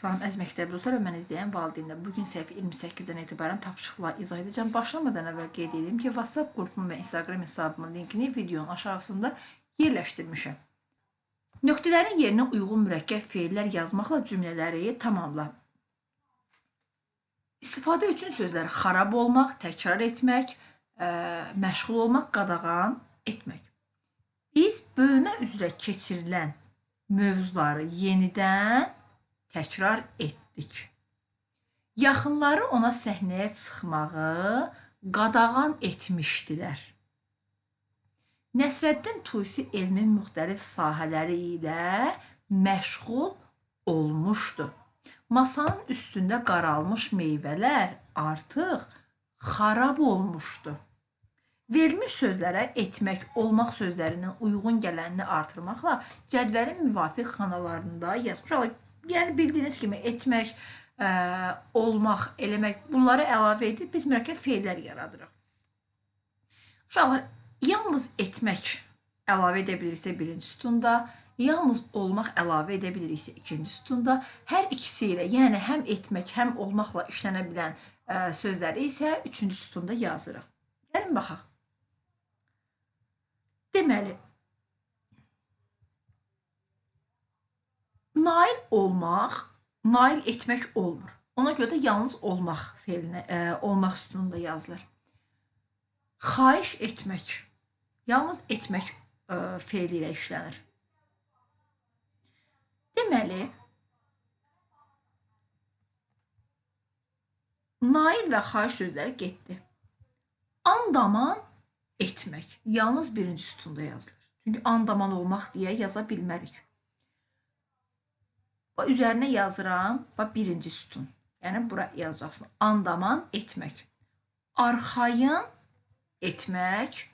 Salam əziz məktəbli dostlar və mən izləyən valideynlər. Bugün səhifə 28-dən etibarən tapşırıqları izah edəcəm. Başlamadan əvvəl qeyd edeyim ki, WhatsApp qrupumun və Instagram hesabımın linkini videonun aşağısında yerləşdirmişəm. Nöqtələrin yerinə uyğun mürəkkəb feillər yazmaqla cümlələri tamamla. İstifadə üçün sözlər xarab olmaq, təkrar etmək, məşğul olmaq, qadağan etmək. Biz bölmə üzrə keçirilən mövzuları yenidən təkrar etdik. Yaxınları ona səhnəyə çıxmağı qadağan etmişdilər. Nəsrəddin Tusi elmin müxtəlif sahələri ilə məşğul olmuşdu. Masanın üstündə qaralmış meyvələr artıq xarab olmuşdu. Verilmiş sözlərə etmək, olmaq sözlərindən uyğun gələnini artırmaqla cədvəlin müvafiq xanalarında yazmış. Yəni bildiyiniz kimi etmək, olmaq, eləmək bunları əlavə edib biz mürəkkəb feillər yaradırıq. Uşaqlar, yalnız etmək əlavə edə bilirsə birinci sütunda, yalnız olmaq əlavə edə biliriksə ikinci sütunda, hər ikisi ilə, yəni həm etmək, həm olmaqla işlənə bilən sözləri isə üçüncü sütunda yazırıq. Gəlin baxaq. Deməli, nail olmaq, nail etmək olmur. Ona görə də yalnız olmaq feilinə, olmaq sütununda yazılır. Xahiş etmək, yalnız etmək feili ilə işlənir. Deməli, nail və xahiş sözləri getdi. Andaman etmək, yalnız birinci sütunda yazılır. Çünki andaman olmaq deyə yaza bilmərik. Üzərinə yazıram, birinci sütun. Yəni, bura yazacaqsın. Andaman etmək. Arxayın etmək,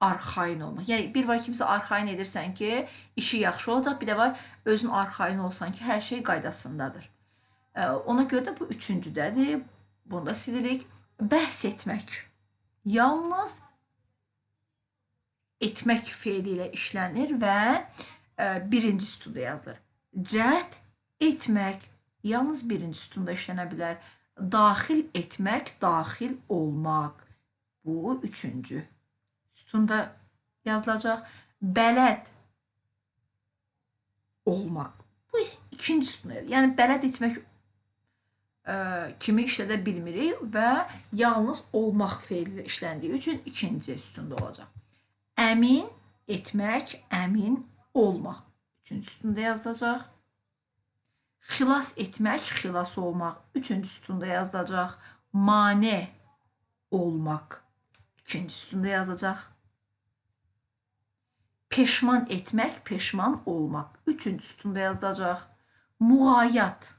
arxayın olmaq. Yəni, bir var kimsə arxayın edirsən ki, işi yaxşı olacaq. Bir də var, özün arxayın olsan ki, hər şey qaydasındadır. Ona görə də bu üçüncüdədir. Bunu da silirik. Bəhs etmək. Yalnız etmək feili ilə işlənir və birinci sütunda yazılır. Cəhd etmək yalnız birinci sütunda işlənə bilər. Daxil etmək, daxil olmaq. Bu üçüncü sütunda yazılacaq. Bələd olmaq. Bu isə ikinci sütunda yazılır. Yəni, bələd etmək kimi işlədə bilmirik və yalnız olmaq feili işləndiyi üçün ikinci sütunda olacaq. Əmin etmək, əmin olmaq. Üçüncü sütunda yazılacaq. Xilas etmək, xilas olmaq. Üçüncü sütunda yazılacaq. Mane olmaq. İkinci sütunda yazılacaq. Peşman etmək, peşman olmaq. Üçüncü sütunda yazılacaq. Muğayat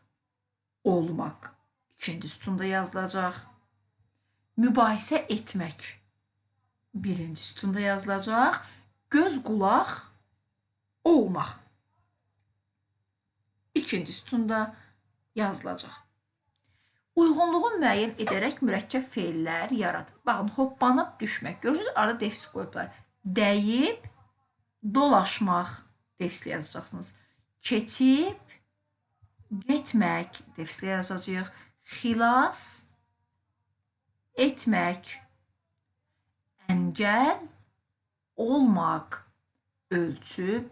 olmaq. İkinci sütunda yazılacaq. Mübahisə etmək. Birinci sütunda yazılacaq. Göz qulaq olmaq. İkinci sütunda yazılacaq. Uyğunluğu müəyyən edərək mürəkkəb feillər yaradır. Baxın, hoppanıb düşmək. Görürsünüz, arada defis qoyublar. Dəyib, dolaşmaq defislə yazacaqsınız. Keçib, getmək defislə yazacağıq. Xilas etmək, əngəl olmaq, ölçüb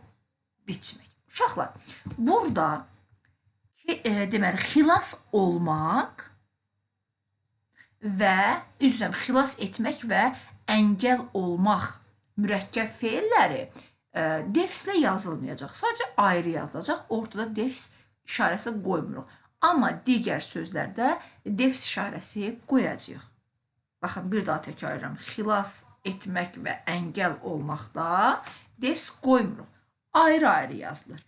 biçmək. Uşaqlar, burada deməli, xilas olmaq və, xilas etmək və əngəl olmaq mürəkkəb feilləri defislə yazılmayacaq. Sadəcə ayrı yazılacaq. Ortada defis işarəsi qoymuruq. Amma digər sözlərdə defis işarəsi qoyacağıq. Baxın, bir daha təkrar edirəm. Xilas etmək və əngəl olmaqda defis qoymuruq. Ayrı-ayrı yazılır.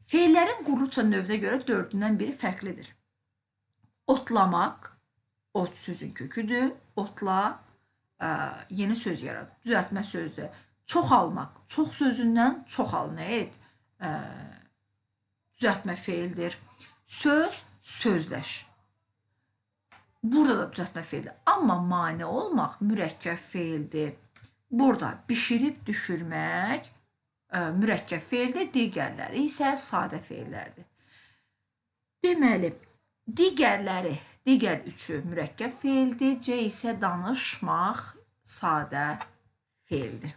Feillərin qurluca növünə görə dördündən biri fərqlidir. Otlamaq, ot sözün köküdür. Otla yeni söz yaradır. Düzəltmə sözdür. Çoxalmaq, çox sözündən çoxal nə et? Düzəltmə feildir. Söz, sözləş. Burada da düzəltmə feildir. Amma mane olmaq mürəkkəb feildir. Burada bişirib düşürmək mürəkkəb feildir, digərləri isə sadə feillərdir. Deməli, digər üçü mürəkkəb feildir, C isə danışmaq sadə feildir.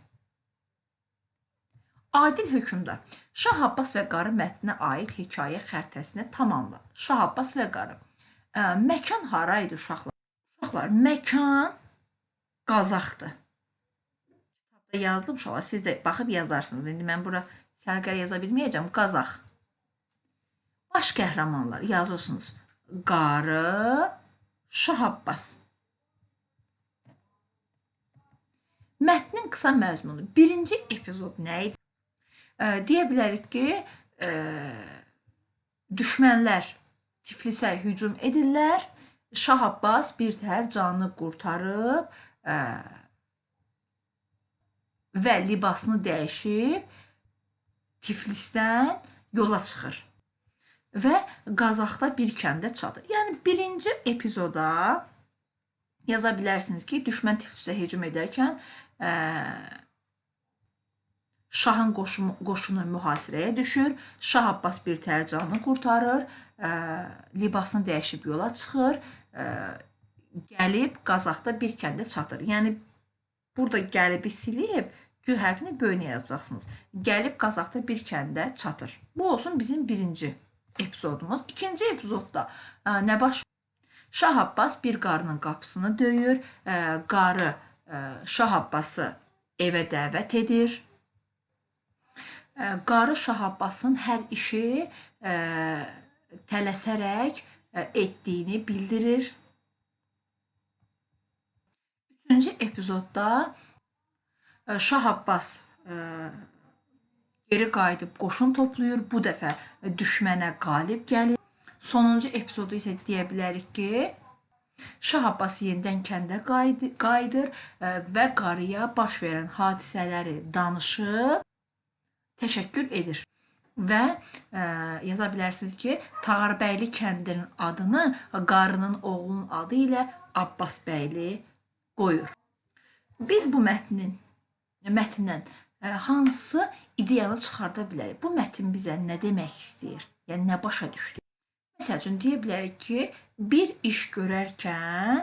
Adil hökmdar. Şah Abbas və qarı mətninə aid hekayə xərtəsini tamamla. Şah Abbas və qarı. Məkan hara idi uşaqlar? Uşaqlar, məkan Qazaxdır. Kitabda yazdım uşaqlar, siz də baxıb yazarsınız. İndi mən bura səlqəli yaza bilməyəcəm. Qazax. Baş qəhrəmanlar yazırsınız. Qarı, Şah Abbas. Mətnin qısa məzmunu. Birinci epizod nə idi? Deyə bilərik ki, düşmənlər Tiflisə hücum edirlər. Şah Abbas birtəhər canını qurtarıb və libasını dəyişib Tiflisdən yola çıxır və Qazaxda bir kəndə çatır. Yəni birinci epizoda yaza bilərsiniz ki, düşmən Tiflisə hücum edərkən Şahın qoşunu mühasirəyə düşür. Şah Abbas birtəhər canını qurtarır, libasını dəyişib yola çıxır, gəlib Qazaxda bir kəndə çatır. Yəni burada gəlibi silib G hərfini böyünə yazacaqsınız. Gəlib Qazaxda bir kəndə çatır. Bu olsun bizim birinci epizodumuz. İkinci epizodda nə baş? Şah Abbas bir qarının qapısını döyür. Qarı Şah Abbası evə dəvət edir. Qarı Şah Abbasın hər işi tələsərək etdiyini bildirir. Üçüncü epizodda Şah Abbas geri qayıdıb qoşun toplayır. Bu dəfə düşmənə qalib gəlir. Sonuncu epizodu isə deyə bilərik ki, Şah Abbas yenidən kəndə qayıdır və qarıya baş verən hadisələri danışıb təşəkkür edir. Və yaza bilərsiniz ki, Tağarbəyli kəndinin adını qarının oğlunun adı ilə Abbasbəyli qoyur. Biz bu mətndən hansı ideyanı çıxarda bilərik? Bu mətn bizə nə demək istəyir? Yəni, nə başa düşdük? Məsəl üçün, deyə bilərik ki, bir iş görərkən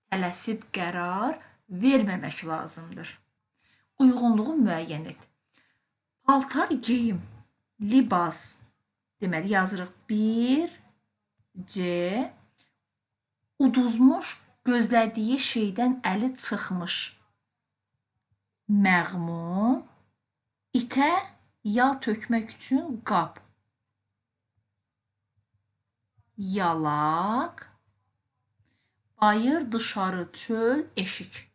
tələsib qərar verməmək lazımdır. Uyğunluğu müəyyən et. Paltar geyim, libas, deməli yazırıq 1, C, uduzmuş, gözlədiyi şeydən əli çıxmış, məğmum, itə yağ tökmək üçün qab, yalaq, bayır, dışarı, çöl, eşik.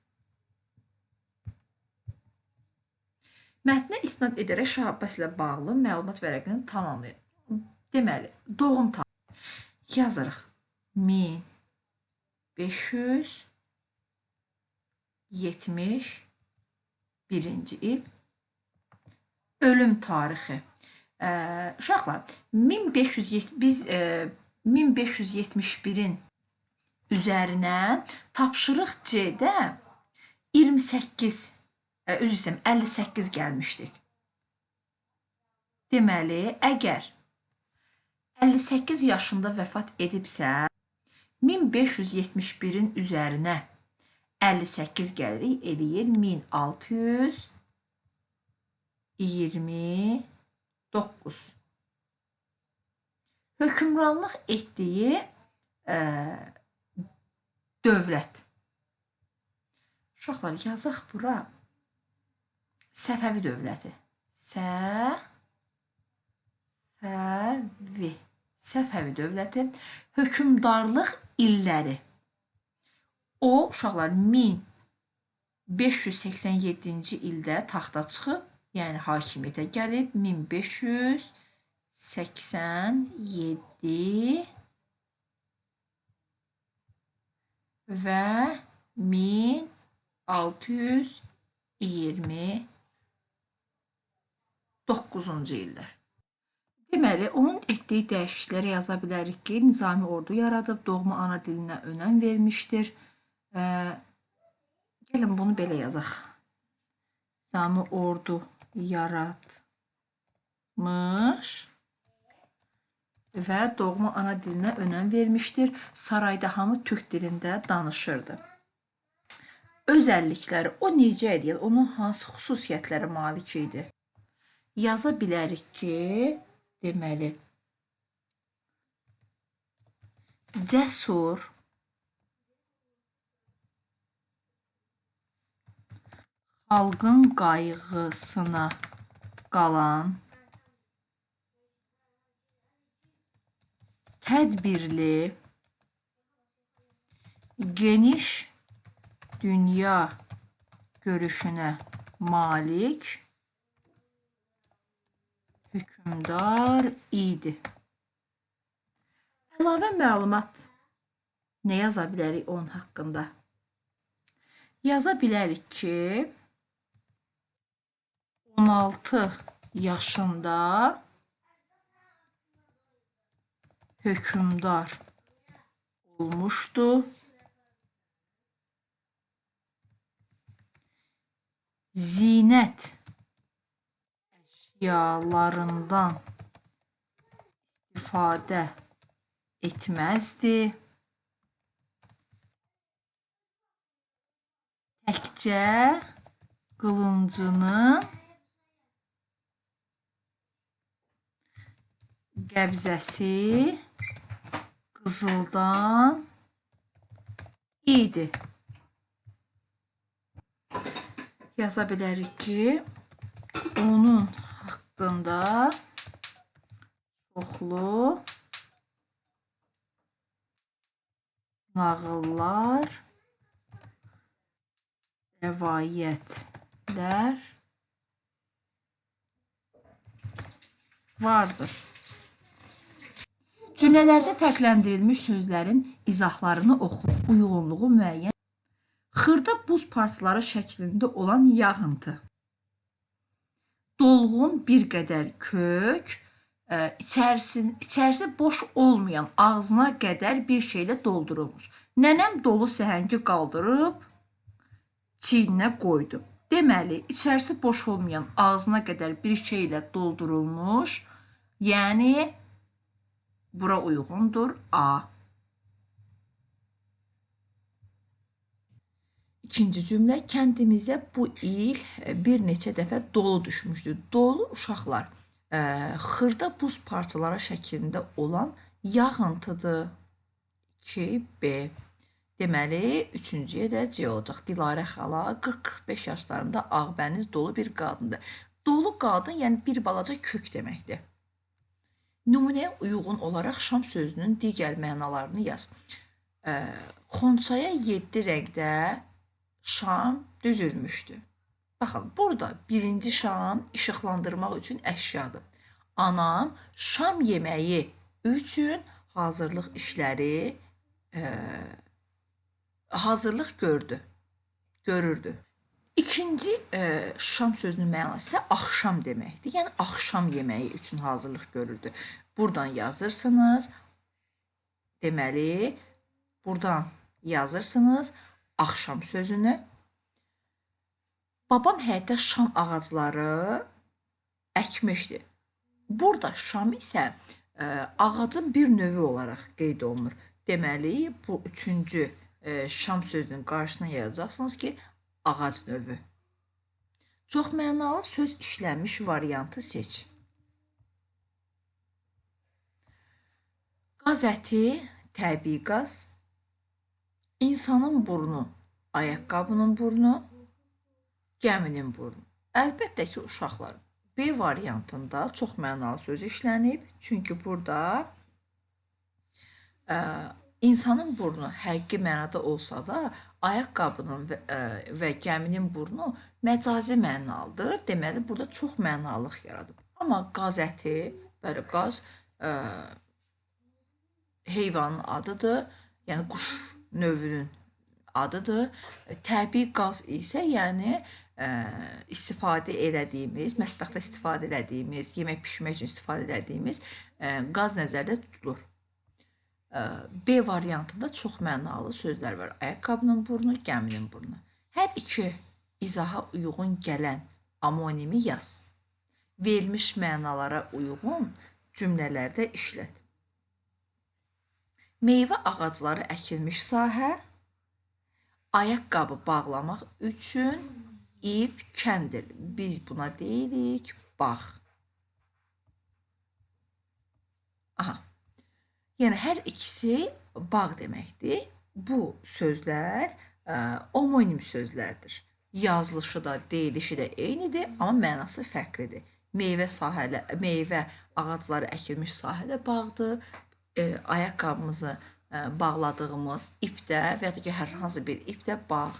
Mətnə istinad edərək Şah Abbas ilə bağlı məlumat vərəqini tamamlayın. Deməli, doğum tarixi yazırıq. 1571-ci il. Ölüm tarixi. Uşaqlar, biz 1571-in üzərinə tapşırıq C-də 58 gəlmişdik. Deməli, əgər 58 yaşında vəfat edibsə, 1571-in üzərinə 58 gəlirik, eləyir 1629. Hökmranlıq etdiyi dövlət. Uşaqlar, yazaq bura. Səfəvi dövləti. Səfəvi dövləti. Hökmdarlıq illəri. O, uşaqlar, 1587-ci ildə taxta çıxıb, yəni hakimiyyətə gəlib, 1587 və 1629-cu illər. Deməli, onun etdiyi dəyişiklikləri yaza bilərik ki, nizami ordu yaradıb, doğma ana dilinə önəm vermişdir. Gəlin, bunu belə yazaq. Nizami ordu yaratmış və doğma ana dilinə önəm vermişdir. Sarayda hamı türk dilində danışırdı. Özəllikləri, o necə idi? Onun hansı xüsusiyyətlərə malik idi? Yaza bilərik ki, deməli, cəsur, xalqın qayğısına qalan, tədbirli, geniş dünya görüşünə malik hökmdar idi. Əlavə məlumat nə yaza bilərik onun haqqında? Yaza bilərik ki, 16 yaşında hökmdar olmuşdu. Zinət əşyalarından istifadə etməzdi. Təkcə qılıncının qəbzəsi qızıldan idi. Yaza bilərik ki, onun haqqında çoxlu nağıllar, rəvayətlər vardır. Cümlələrdə fərqləndirilmiş sözlərin izahlarını oxu. Uyğunluğu müəyyən. Xırda buz parçaları şəklində olan yağıntı. Dolğun bir qədər kök, içərisi boş olmayan ağzına qədər bir şeylə doldurulmuş. Nənəm dolu səhəngi qaldırıb çiyninə qoydu. Deməli, içərisi boş olmayan ağzına qədər bir şeylə doldurulmuş, yəni bura uyğundur A. İkinci cümlə, kəndimizə bu il bir neçə dəfə dolu düşmüşdür. Dolu, uşaqlar, xırda buz parçaları şəklində olan yağıntıdır. 2B. Deməli, üçüncüyə də C olacaq. Dilarə xala 40-45 yaşlarında ağbəniz dolu bir qadındır. Dolu qadın, yəni bir balaca kök deməkdir. Nümunəyə uyğun olaraq şam sözünün digər mənalarını yaz. Xonçaya 7 rəngdə şam düzülmüşdü. Baxın, burada birinci şam işıqlandırmaq üçün əşyadır. Anam şam yeməyi üçün hazırlıq işləri hazırlıq görürdü. İkinci şam sözünün mənası isə axşam deməkdir. Yəni, axşam yeməyi üçün hazırlıq görürdü. Buradan yazırsınız. Deməli, buradan yazırsınız axşam sözünü. Babam həyətdə şam ağacları əkmişdi. Burada şam isə ağacın bir növü olaraq qeyd olunur. Deməli, bu üçüncü şam sözünün qarşısına yazacaqsınız ki, ağac növü. Çox mənalı söz işlənmiş variantı seç. Qaz əti, təbii qaz, insanın burnu, ayaqqabının burnu, gəminin burnu. Əlbəttə ki, uşaqlar, B variantında çox mənalı söz işlənib. Çünki burada insanın burnu həqiqi mənada olsa da, ayaqqabının və gəminin burnu məcazi mənalıdır. Deməli, burada çox mənalıq yaradıb. Amma qaz əti, bəli, qaz heyvanın adıdır, yəni quş növünün adıdır. Təbii qaz isə, yəni istifadə elədiyimiz, mətbəxdə istifadə elədiyimiz, yemək pişirmək üçün istifadə elədiyimiz qaz nəzərdə tutulur. B variantında çox mənalı sözlər var. Ayaqqabının burnu, gəminin burnu. Hər iki izaha uyğun gələn amonimi yaz. Verilmiş mənalara uyğun cümlələrdə işlət. Meyvə ağacları əkilmiş sahə, ayaqqabı bağlamaq üçün ip, kəndir. Biz buna deyirik bağ. Aha. Yəni hər ikisi bağ deməkdir. Bu sözlər homonim sözlərdir. Yazılışı da, deyilişi də eynidir, amma mənası fərqlidir. Meyvə ağacları əkilmiş sahədə bağdır. Ayaqqabımızı bağladığımız ipdə və ya da ki, hər hansı bir ipdə bağ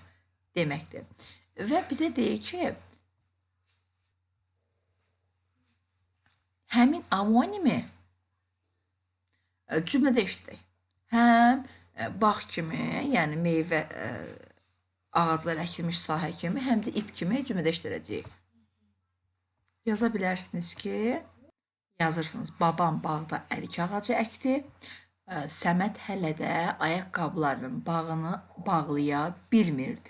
deməkdir. Və bizə deyir ki, həmin amonimi cümlədə işlədək. Həm bağ kimi, yəni meyvə ağaclar əkilmiş sahə kimi, həm də ip kimi cümlədə işlədəcəyik. Yaza bilərsiniz ki, yazırsınız, babam bağda ərik ağacı əkdi, Səməd hələ də ayaqqabılarının bağını bağlaya bilmirdi.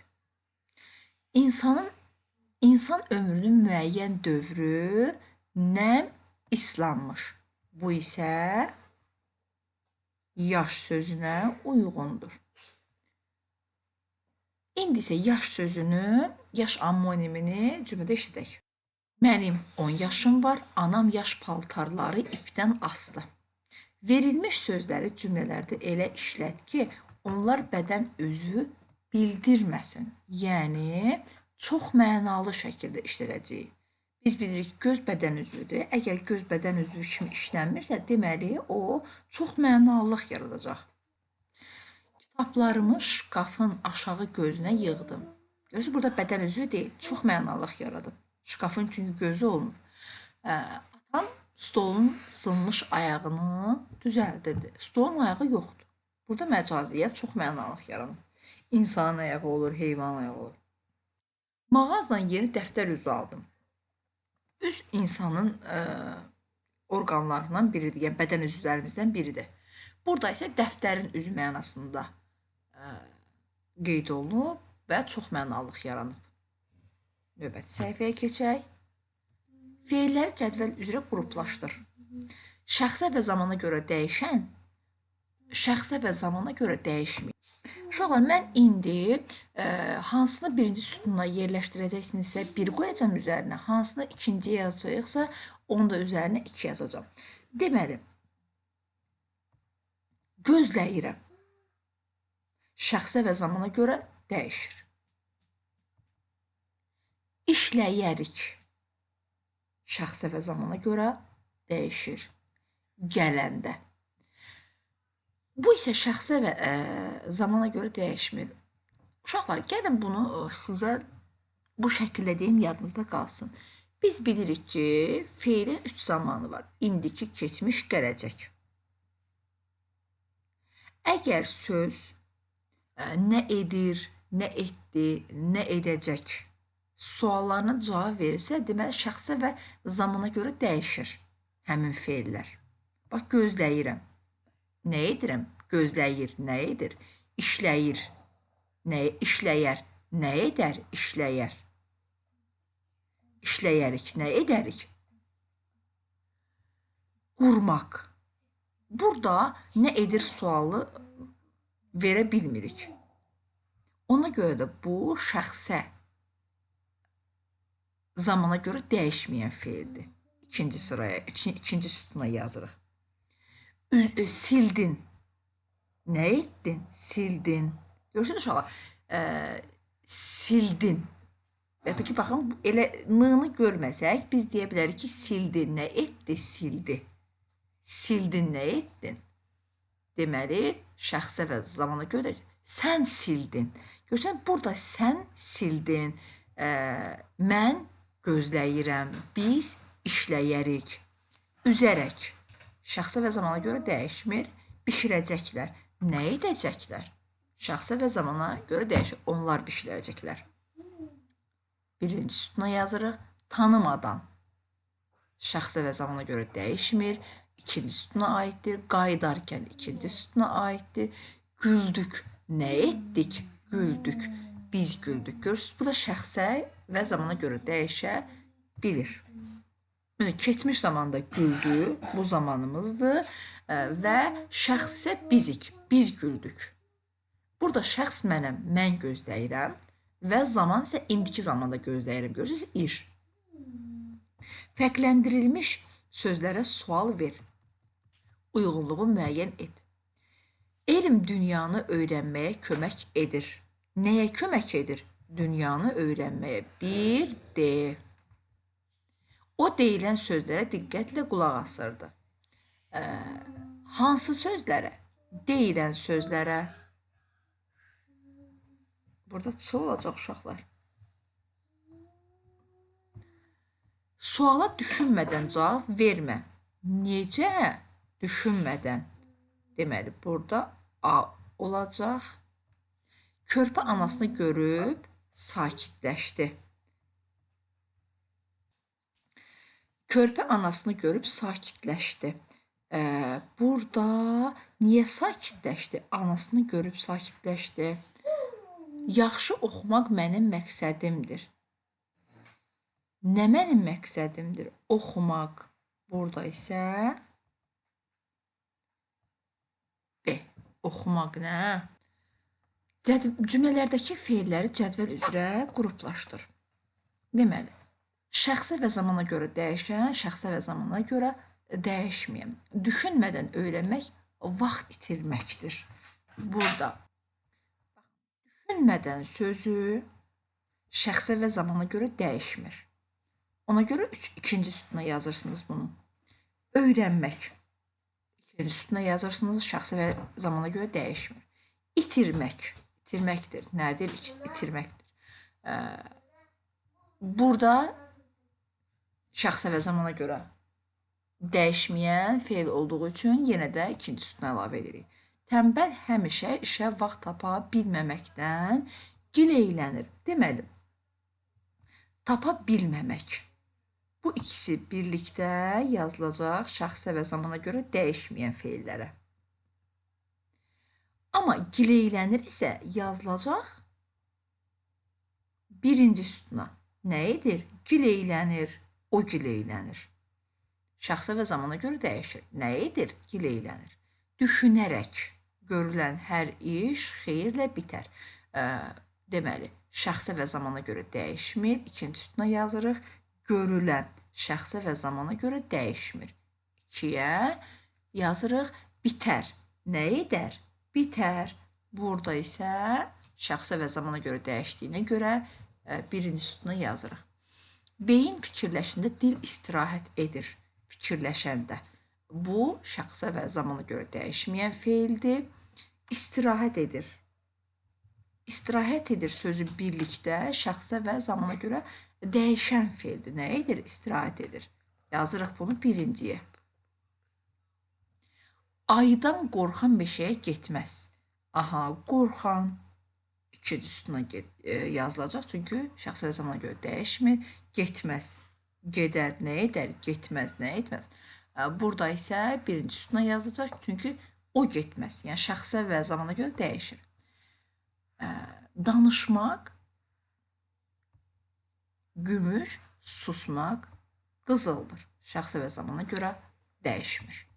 İnsan ömrünün müəyyən dövrü nəm islanmış. Bu isə yaş sözünə uyğundur. İndi isə yaş sözünü, yaş ammonimini cümlədə işlədək. Mənim 10 yaşım var, anam yaş paltarları ipdən asdı. Verilmiş sözləri cümlələrdə elə işlət ki, onlar bədən üzvü bildirməsin. Yəni, çox mənalı şəkildə işlədəcəyik. Biz bilirik, göz bədən üzvüdür. Əgər göz bədən üzvü kimi işlənmirsə, deməli, o çox mənalılıq yaradacaq. Kitablarımı şkafın aşağı gözünə yığdım. Gözü burada bədən üzvü deyil, çox mənalılıq yaradım. Şkafın çünki gözü olmur. Atam stolun sınmış ayağını düzəldirdi. Stolun ayağı yoxdur. Burada məcaziyyət çox mənalılıq yaranır. İnsanın ayağı olur, heyvan ayağı olur. Mağazdan yeni dəftər üzü aldım. Üz insanın orqanlarından biridir, yəni bədən üzvlərimizdən biridir. Burada isə dəftərin üzü mənasında qeyd olunub və çox mənalılıq yaranıb. Növbəti səhifəyə keçək. Feilləri cədvəl üzrə qruplaşdır. Şəxsə və zamana görə dəyişən, şəxsə və zamana görə dəyişmir. Uşaqlar, mən indi hansını birinci sütununa yerləşdirəcəksinizsə 1 qoyacam üzərinə, hansını ikinci yazacaqsa onu da üzərinə 2 yazacam. Deməli, gözləyirəm. Şəxsə və zamana görə dəyişir. İşləyərik. Şəxsə və zamana görə dəyişir. Gələndə. Bu isə şəxsə və zamana görə dəyişmir. Uşaqlar, gəlin bunu sizə bu şəkildə deyim, yadınızda qalsın. Biz bilirik ki, feilin 3 zamanı var. İndiki, keçmiş, gələcək. Əgər söz nə edir, nə etdi, nə edəcək suallarına cavab verirsə, deməli, şəxsə və zamana görə dəyişir həmin feillər. Bax, gözləyirəm. Nə edirəm? Gözləyir, nə edir? İşləyir, işləyər, nə edər? İşləyər. İşləyərik, nə edərik? Qurmaq. Burada nə edir sualı verə bilmirik. Ona görə də bu şəxsə zamana görə dəyişməyən feildir. İkinci sıraya, ikinci sütuna yazırıq. Sildin. Nə etdin? Sildin. Görürsünüz uşaqlar? Sildin. Və ya ki, baxın, elə n-nı görməsək, biz deyə bilərik ki, sildin. Nə etdi? Sildi. Sildin, nə etdin? Deməli, şəxsə və zamana görə sən sildin. Görürsən, burada sən sildin. Mən gözləyirəm. Biz işləyərik. Üzərək. Şəxsə və zamana görə dəyişmir. Bişirəcəklər. Nə edəcəklər? Şəxsə və zamana görə dəyişir. Onlar bişirəcəklər. Birinci sütuna yazırıq. Tanımadan. Şəxsə və zamana görə dəyişmir. İkinci sütuna aiddir. Qayıdarkən ikinci sütuna aiddir. Güldük. Nə etdik? Güldük. Biz güldük. Görürsünüz, bu da şəxsə və zamana görə dəyişə bilir. Keçmiş zamanda güldü, bu zamanımızdır və şəxsə bizik. biz güldük. Burada şəxs mənəm, mən gözləyirəm və zaman isə indiki zamanda gözləyirəm. Görürsünüz, ir. Fərqləndirilmiş sözlərə sual ver. Uyğunluğu müəyyən et. Elm dünyanı öyrənməyə kömək edir. Nəyə kömək edir? Dünyanı öyrənməyə. Bir, D. O deyilən sözlərə diqqətlə qulaq asırdı. Hansı sözlərə? Deyilən sözlərə. Burada çı olacaq uşaqlar. Suala düşünmədən cavab vermə. Necə? Düşünmədən. Deməli, burada A olacaq. Körpə anasını görüb sakitləşdi. Körpə anasını görüb sakitləşdi. Burada niyə sakitləşdi? Anasını görüb sakitləşdi. Yaxşı oxumaq mənim məqsədimdir. Nə mənim məqsədimdir? Oxumaq. Burada isə B. Oxumaq nə? Cümlələrdəki feilləri cədvəl üzrə qruplaşdır. Deməli, şəxsə və zamana görə dəyişən, şəxsə və zamana görə dəyişməyən. Düşünmədən öyrənmək vaxt itirməkdir. Burada düşünmədən sözü şəxsə və zamana görə dəyişmir. Ona görə ikinci sütuna yazırsınız bunu. Öyrənmək. İkinci sütuna yazırsınız, şəxsə və zamana görə dəyişmir. İtirmək. İtirməkdir. Nədir? İtirməkdir. Burada şəxsə və zamana görə dəyişməyən feil olduğu üçün yenə də ikinci sütuna əlavə edirik. Tənbəl həmişə işə vaxt tapa bilməməkdən gileylənir. Deməli, tapa bilməmək. Bu ikisi birlikdə yazılacaq şəxsə və zamana görə dəyişməyən feillərə. Amma gileylənir isə yazılacaq birinci sütuna. Nə edir? Gileylənir, o gileylənir. Şəxsə və zamana görə dəyişir. Nə edir? Gileylənir. Düşünərək görülən hər iş xeyirlə bitər. Deməli, şəxsə və zamana görə dəyişmir. İkinci sütuna yazırıq. Görülən şəxsə və zamana görə dəyişmir. 2-yə yazırıq. Bitər. Nə edər? Bitər. Burada isə şəxsə və zamana görə dəyişdiyinə görə birinci sütuna yazırıq. Beyin fikirləşəndə dil istirahət edir. Fikirləşəndə. Bu, şəxsə və zamana görə dəyişməyən feildir. İstirahət edir. İstirahət edir sözü birlikdə şəxsə və zamana görə dəyişən feildir. Nə edir? İstirahət edir. Yazırıq bunu birinciyə. Aydan qorxan meşəyə getməz. Aha, qorxan ikinci sütuna yazılacaq. Çünki şəxsə və zamana görə dəyişmir. Getməz. Gedər. Nə edər? Getməz. Nə etməz? Burada isə birinci sütuna yazılacaq. Çünki o getməz. Yəni şəxsə və zamana görə dəyişir. Danışmaq gümüş, susmaq qızıldır. Şəxsə və zamana görə dəyişmir.